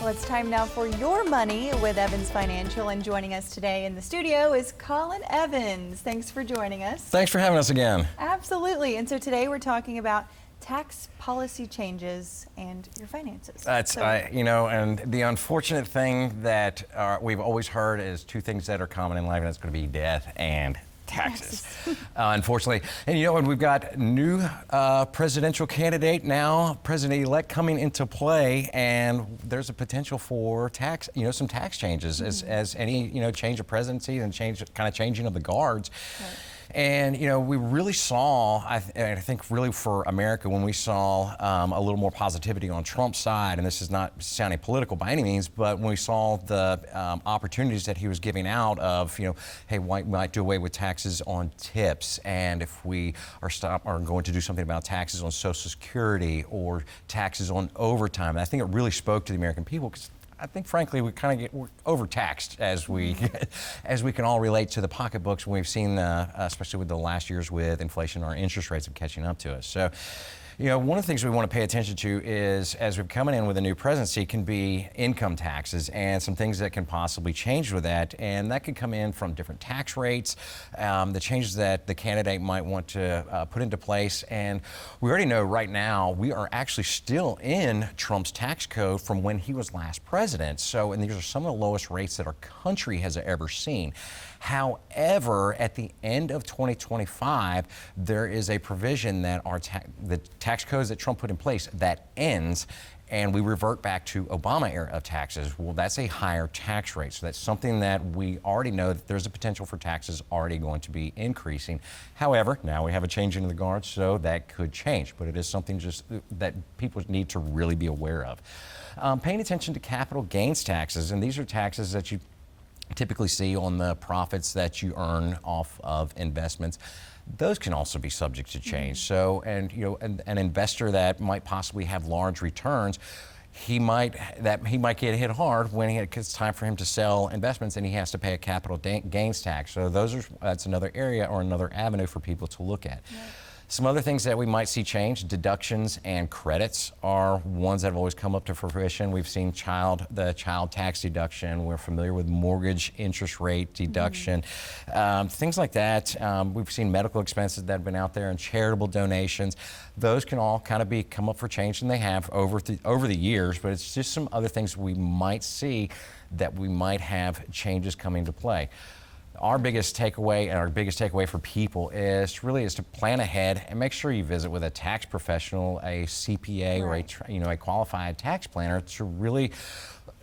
Well, it's time now for Your Money with Evans Financial, and joining us today in the studio is Colin Evans. Thanks for joining us. Thanks for having us again. Absolutely. And so today we're talking about tax policy changes and your finances. That's, and the unfortunate thing that we've always heard is two things that are common in life, and that's going to be death and taxes, unfortunately. And when we've got new presidential candidate now, President-elect coming into play, and there's a potential for some tax changes as any, change of presidency and changing of the guards. Right. And, we really saw, I think really for America, when we saw a little more positivity on Trump's side, and this is not sounding political by any means, but when we saw the opportunities that he was giving out of, hey, we might do away with taxes on tips, and if we are going to do something about taxes on Social Security or taxes on overtime, and I think it really spoke to the American people, because I think, frankly, we're overtaxed as we can all relate to the pocketbooks. We've seen, especially with the last years with inflation, our interest rates are catching up to us. So, one of the things we want to pay attention to is, as we're coming in with a new presidency, can be income taxes and some things that can possibly change with that. And that could come in from different tax rates, the changes that the candidate might want to put into place. And we already know right now we are actually still in Trump's tax code from when he was last president. So, and these are some of the lowest rates that our country has ever seen. However, at the end of 2025, there is a provision that the tax codes that Trump put in place that ends, and we revert back to Obama era of taxes. Well, that's a higher tax rate. So that's something that we already know that there's a potential for taxes already going to be increasing. However, now we have a change in the guard, so that could change. But it is something just that people need to really be aware of. Paying attention to capital gains taxes, and these are taxes that you typically see on the profits that you earn off of investments. Those can also be subject to change. So, and an investor that might possibly have large returns, he might get hit hard when it's time for him to sell investments, and he has to pay a capital gains tax. So that's another area or another avenue for people to look at. Right. Some other things that we might see change, deductions and credits are ones that have always come up to fruition. We've seen the child tax deduction. We're familiar with mortgage interest rate deduction, things like that. We've seen medical expenses that have been out there and charitable donations. Those can all kind of come up for change, and they have over the years, but it's just some other things we might see that we might have changes come into play. Our biggest takeaway for people is to plan ahead and make sure you visit with a tax professional, a CPA, right, or a qualified tax planner to really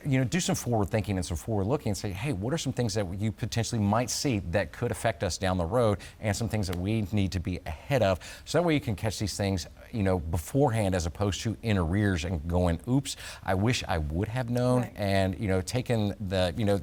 do some forward thinking and some forward looking and say, hey, what are some things that you potentially might see that could affect us down the road, and some things that we need to be ahead of, so that way you can catch these things beforehand, as opposed to in arrears and going, oops, I wish I would have known. Right. And taking the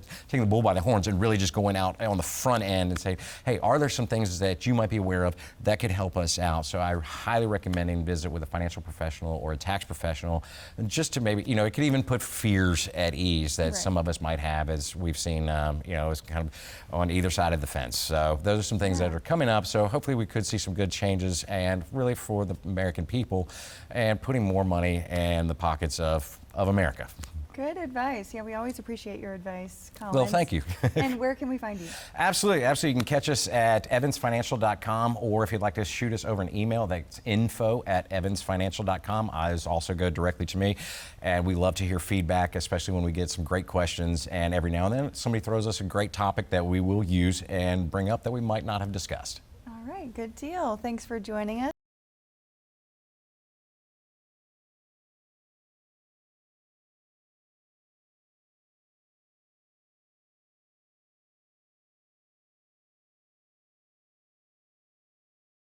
bull by the horns and really just going out on the front end and saying, hey, are there some things that you might be aware of that could help us out? So I highly recommend visit with a financial professional or a tax professional, just to maybe it could even put fears at ease that some of us might have, as we've seen as kind of on either side of the fence. So those are some things that are coming up. So hopefully we could see some good changes, and really for the American people, and putting more money in the pockets of America. Good advice. Yeah, we always appreciate your advice, Colin. Well, thank you. And where can we find you? Absolutely. You can catch us at evansfinancial.com, or if you'd like to shoot us over an email, that's info@evansfinancial.com. Eyes also go directly to me, and we love to hear feedback, especially when we get some great questions, and every now and then somebody throws us a great topic that we will use and bring up that we might not have discussed. All right, good deal. Thanks for joining us.